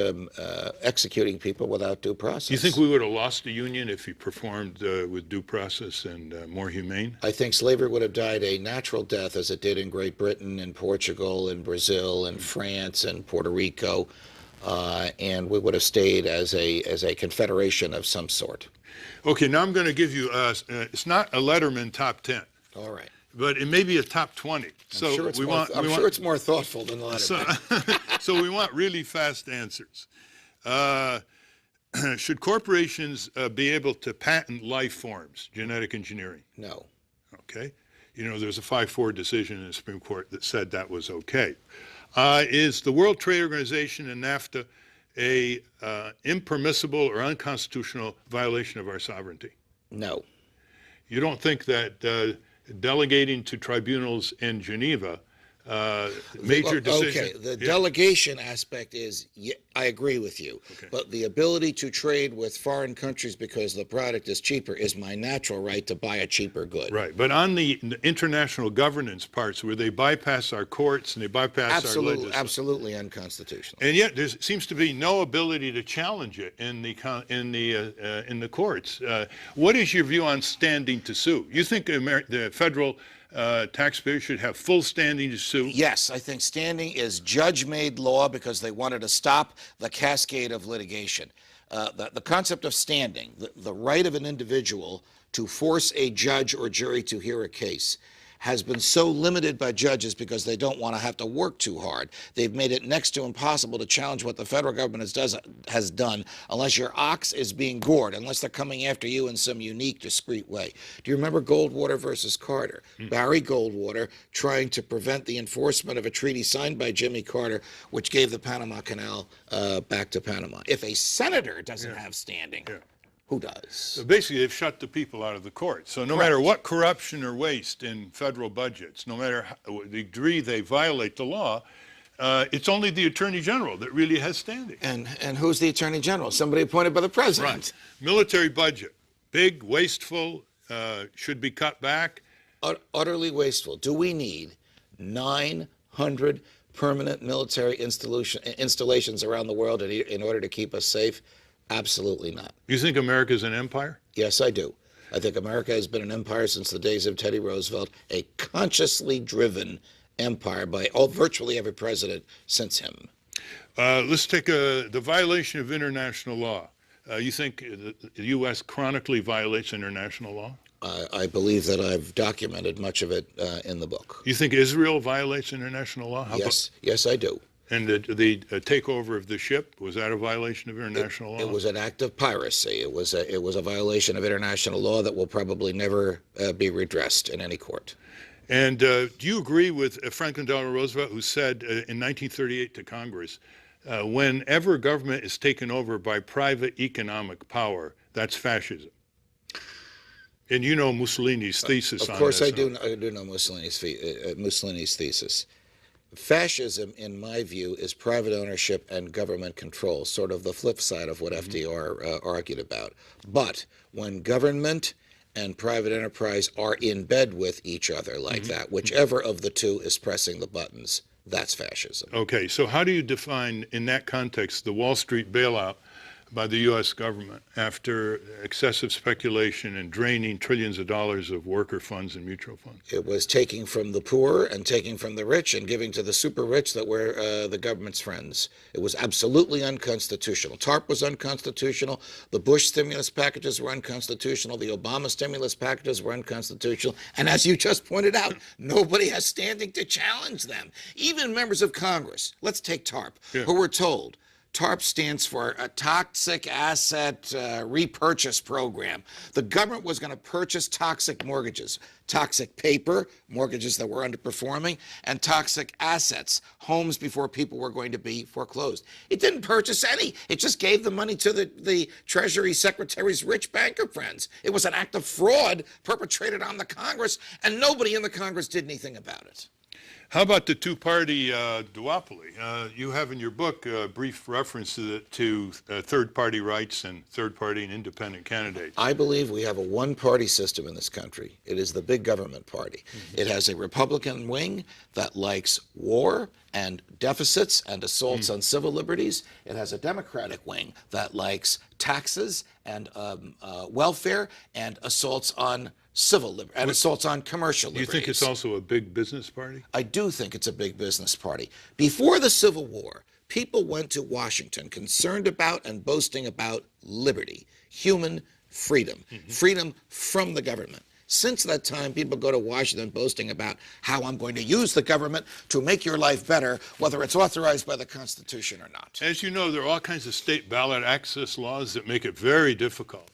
executing people without due process. You think we would have lost the Union if he performed with due process and more humane? I think slavery would have died a natural death, as it did in Great Britain and Portugal and Brazil and France and Puerto Rico, and we would have stayed as a confederation of some sort. Okay, now I'm going to give you, it's not a Letterman top 10. All right. But it may be a top 20. I'm sure it's more thoughtful than the Letterman. So we want really fast answers. Should corporations be able to patent life forms, genetic engineering? No. Okay. There's a 5-4 decision in the Supreme Court that said that was okay. Is the World Trade Organization and NAFTA a impermissible or unconstitutional violation of our sovereignty? No. You don't think that delegating to tribunals in Geneva, major decision. Okay, the delegation aspect is, I agree with you. Okay. But the ability to trade with foreign countries because the product is cheaper is my natural right to buy a cheaper good. Right, but on the international governance parts where they bypass our courts and they bypass our legislation. Absolutely unconstitutional. And yet there seems to be no ability to challenge it in the courts. What is your view on standing to sue? You think the federal taxpayers should have full standing to sue? Yes, I think standing is judge-made law because they wanted to stop the cascade of litigation. The concept of standing, the right of an individual to force a judge or jury to hear a case, has been so limited by judges because they don't want to have to work too hard. They've made it next to impossible to challenge what the federal government has done unless your ox is being gored, unless they're coming after you in some unique, discreet way. Do you remember Goldwater versus Carter? Barry Goldwater trying to prevent the enforcement of a treaty signed by Jimmy Carter, which gave the Panama Canal back to Panama. If a senator doesn't have standing, Who does? Basically, they've shut the people out of the court. So no matter what corruption or waste in federal budgets, no matter the degree they violate the law, it's only the Attorney General that really has standing. And who's the Attorney General? Somebody appointed by the President. Right. Military budget, big, wasteful, should be cut back. Utterly wasteful. Do we need 900 permanent military installations around the world in order to keep us safe? Absolutely not. You think America's an empire? Yes, I do. I think America has been an empire since the days of Teddy Roosevelt, a consciously driven empire by virtually every president since him. Let's take the violation of international law. You think the U.S. chronically violates international law? I believe that I've documented much of it in the book. You think Israel violates international law? Yes, I do. And the takeover of the ship, was that a violation of international law? It was an act of piracy. It was a violation of international law that will probably never be redressed in any court. And do you agree with Franklin Delano Roosevelt, who said in 1938 to Congress, whenever government is taken over by private economic power, that's fascism? And you know Mussolini's thesis on this. Of course, I do know Mussolini's thesis. Fascism, in my view, is private ownership and government control, sort of the flip side of what FDR argued about. But when government and private enterprise are in bed with each other like that, whichever of the two is pressing the buttons, that's fascism. Okay, so how do you define, in that context, the Wall Street bailout by the U.S. government after excessive speculation and draining trillions of dollars of worker funds and mutual funds? It was taking from the poor and taking from the rich and giving to the super rich that were the government's friends. It was absolutely unconstitutional. TARP was unconstitutional. The Bush stimulus packages were unconstitutional. The Obama stimulus packages were unconstitutional. And as you just pointed out, nobody has standing to challenge them. Even members of Congress, let's take TARP, who were told, TARP stands for a Toxic Asset Repurchase Program. The government was going to purchase toxic mortgages, toxic paper, mortgages that were underperforming, and toxic assets, homes before people were going to be foreclosed. It didn't purchase any. It just gave the money to the Treasury Secretary's rich banker friends. It was an act of fraud perpetrated on the Congress, and nobody in the Congress did anything about it. How about the two-party duopoly? You have in your book a brief reference to third-party rights and third-party and independent candidates. I believe we have a one-party system in this country. It is the big government party. It has a Republican wing that likes war and deficits and assaults on civil liberties. It has a Democratic wing that likes taxes and welfare and assaults on assaults on commercial liberties. You think it's also a big business party? I do think it's a big business party. Before the Civil War, people went to Washington concerned about and boasting about liberty, human freedom, freedom from the government. Since that time, people go to Washington boasting about how I'm going to use the government to make your life better, whether it's authorized by the Constitution or not. As you know, there are all kinds of state ballot access laws that make it very difficult,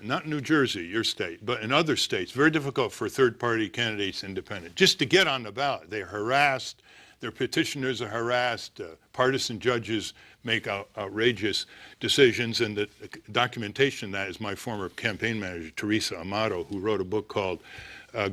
not in New Jersey, your state, but in other states, very difficult for third-party candidates independent, just to get on the ballot. They're harassed, their petitioners are harassed, partisan judges make outrageous decisions, and the documentation of that is my former campaign manager, Teresa Amato, who wrote a book called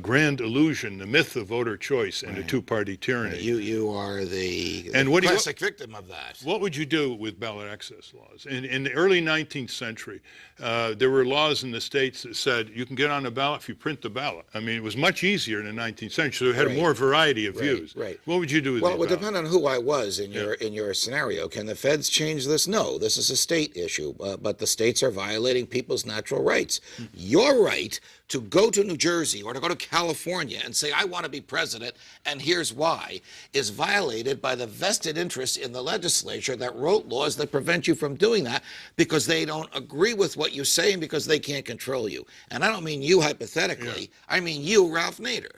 Grand Illusion, The Myth of Voter Choice and the Two-Party Tyranny. You are the classic victim of that. What would you do with ballot access laws? In the early 19th century, there were laws in the states that said you can get on the ballot if you print the ballot. I mean, it was much easier in the 19th century, so it had more variety of views. Right. What would you do with Well, it would depend on who I was in your scenario. Can the feds change this? No, this is a state issue, but the states are violating people's natural rights. Your right to go to New Jersey or to go to California and say, I want to be president, and here's why, is violated by the vested interest in the legislature that wrote laws that prevent you from doing that because they don't agree with what you say and because they can't control you. And I don't mean you hypothetically, I mean you, Ralph Nader.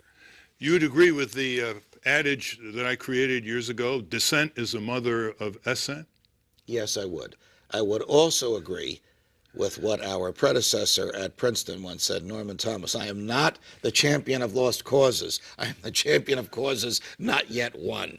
You would agree with the adage that I created years ago, dissent is the mother of assent? Yes, I would. I would also agree with what our predecessor at Princeton once said, Norman Thomas. I am not the champion of lost causes. I am the champion of causes not yet won.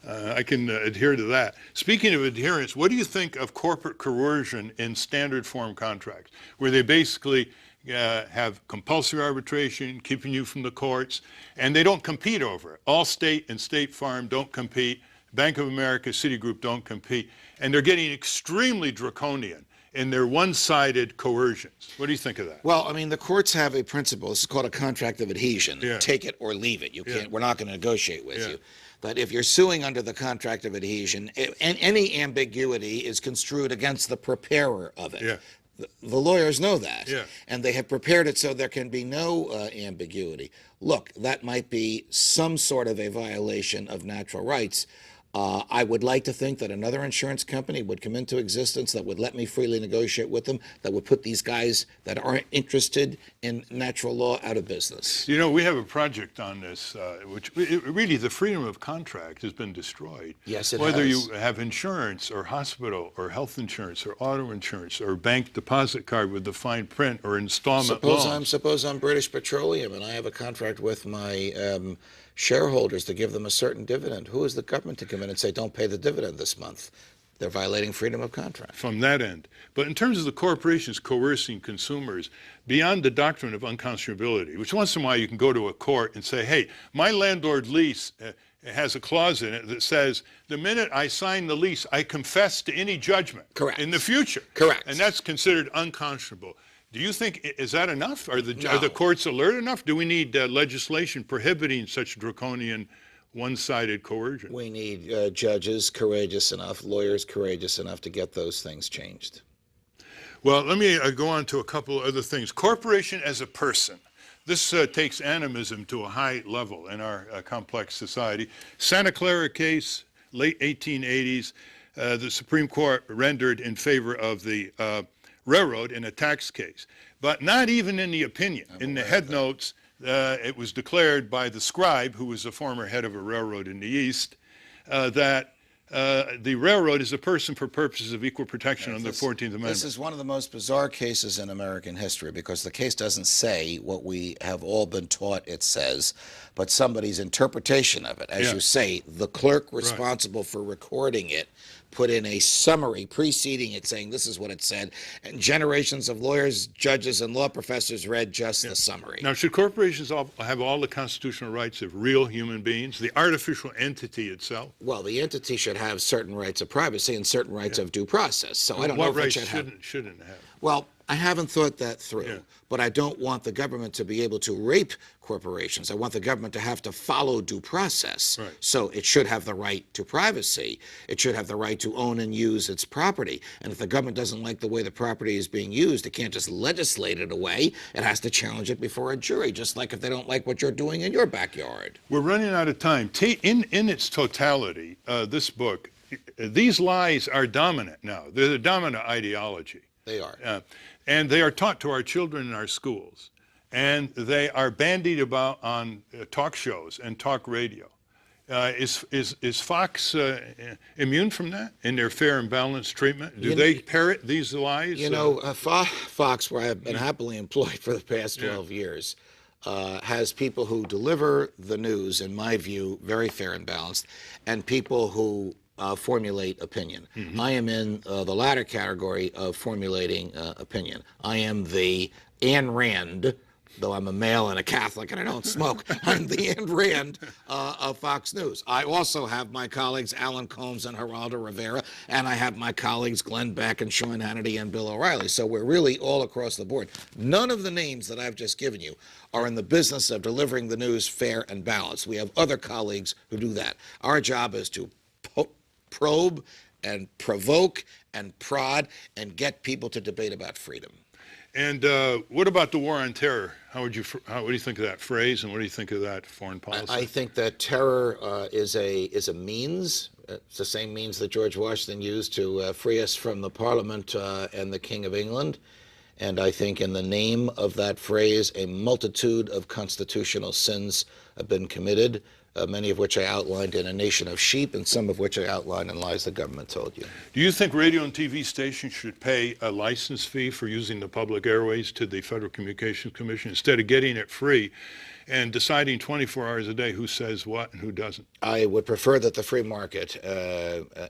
I can adhere to that. Speaking of adherence, what do you think of corporate coercion in standard form contracts, where they basically have compulsory arbitration, keeping you from the courts, and they don't compete over it? Allstate and State Farm don't compete. Bank of America, Citigroup don't compete. And they're getting extremely draconian in their one-sided coercions. What do you think of that? Well, I mean, the courts have a principle. This is called a contract of adhesion. Yeah. Take it or leave it. You can't. We're not going to negotiate with Yeah. you. But if you're suing under the contract of adhesion, and any ambiguity is construed against the preparer of it. Yeah. The lawyers know that. Yeah. And they have prepared it so there can be no ambiguity. Look, that might be some sort of a violation of natural rights. I would like to think that another insurance company would come into existence that would let me freely negotiate with them, that would put these guys that aren't interested in natural law out of business. You know, we have a project on this, which really the freedom of contract has been destroyed. Yes, it Whether has. you have insurance or hospital or health insurance or auto insurance or bank deposit card with the fine print or installment loans. Suppose I'm British Petroleum and I have a contract with my shareholders to give them a certain dividend. Who is the government to come in and say, don't pay the dividend this month? They're violating freedom of contract. From that end. But in terms of the corporations coercing consumers, beyond the doctrine of unconscionability, which once in a while you can go to a court and say, hey, my landlord lease has a clause in it that says, the minute I sign the lease, I confess to any judgment. Correct. In the future. Correct. And that's considered unconscionable. Do you think, is that enough? Are the No. courts alert enough? Do we need legislation prohibiting such draconian one-sided coercion? We need judges courageous enough, lawyers courageous enough to get those things changed. Well, let me go on to a couple of other things. Corporation as a person. This takes animism to a high level in our complex society. Santa Clara case, late 1880s, the Supreme Court rendered in favor of the railroad in a tax case. But not even in the opinion. In the head notes, it was declared by the scribe, who was a former head of a railroad in the East, that the railroad is a person for purposes of equal protection under the 14th Amendment. This is one of the most bizarre cases in American history because the case doesn't say what we have all been taught it says, but somebody's interpretation of it. As you say, the clerk responsible for recording it put in a summary preceding it saying this is what it said, and generations of lawyers, judges, and law professors read just the summary. Now, should corporations have all the constitutional rights of real human beings, the artificial entity itself? Well, the entity should have certain rights of privacy and certain rights of due process. So I don't know What if it rights should have. shouldn't have? Well, I haven't thought that through, Yeah. but I don't want the government to be able to rape corporations. I want the government to have to follow due process. Right. So it should have the right to privacy. It should have the right to own and use its property. And if the government doesn't like the way the property is being used, it can't just legislate it away. It has to challenge it before a jury, just like if they don't like what you're doing in your backyard. We're running out of time. In its totality, this book, these lies are dominant now. They're the dominant ideology. They are. And they are taught to our children in our schools. And they are bandied about on talk shows and talk radio. Is Fox immune from that in their fair and balanced treatment? Do they parrot these lies? You know, Fox, where I've been happily employed for the past 12 years, has people who deliver the news, in my view, very fair and balanced, and people who formulate opinion. I am in the latter category of formulating opinion. I am the Ayn Rand, though I'm a male and a Catholic and I don't smoke. I'm the Ayn Rand of Fox News. I also have my colleagues Alan Colmes and Geraldo Rivera, and I have my colleagues Glenn Beck and Sean Hannity and Bill O'Reilly. So we're really all across the board. None of the names that I've just given you are in the business of delivering the news fair and balanced. We have other colleagues who do that. Our job is to probe and provoke and prod and get people to debate about freedom. And what about the war on terror? What do you think of that phrase, and what do you think of that foreign policy? I think that terror is a means. It's the same means that George Washington used to free us from the Parliament and the King of England. And I think in the name of that phrase, a multitude of constitutional sins been committed, many of which I outlined in A Nation of Sheep, and some of which I outlined in Lies the Government Told You. Do you think radio and TV stations should pay a license fee for using the public airways to the Federal Communications Commission instead of getting it free and deciding 24 hours a day who says what and who doesn't? I would prefer that the free market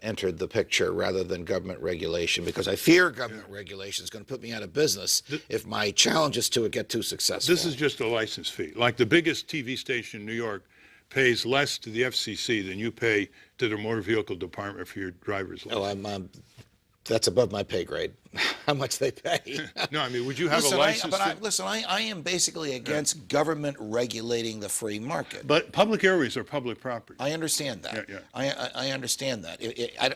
entered the picture rather than government regulation, because I fear government regulation is going to put me out of business if my challenges to it get too successful. This is just a license fee. Like the biggest TV station in New York pays less to the FCC than you pay to the Motor Vehicle Department for your driver's license. Oh, that's above my pay grade, how much they pay. No, I mean, would you have a license fee? I am basically against government regulating the free market. But public airways are public property. I understand that. Yeah. I understand that.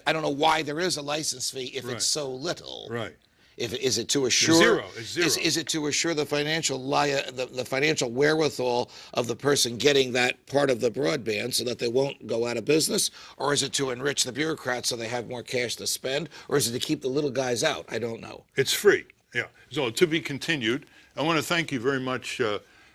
I don't know why there is a license fee if it's so little. Right. Is it to assure Zero. It's zero. Is it to assure the financial the financial wherewithal of the person getting that part of the broadband so that they won't go out of business, or is it to enrich the bureaucrats so they have more cash to spend, or is it to keep the little guys out? I don't know. It's free. Yeah. So to be continued. I want to thank you very much,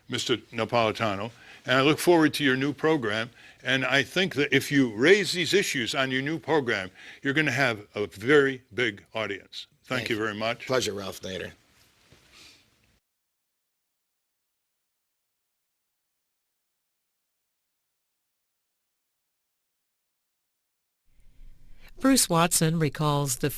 Mr. Napolitano, and I look forward to your new program. And I think that if you raise these issues on your new program, you're going to have a very big audience. Thank you very much. Pleasure, Ralph Nader. Bruce Watson recalls the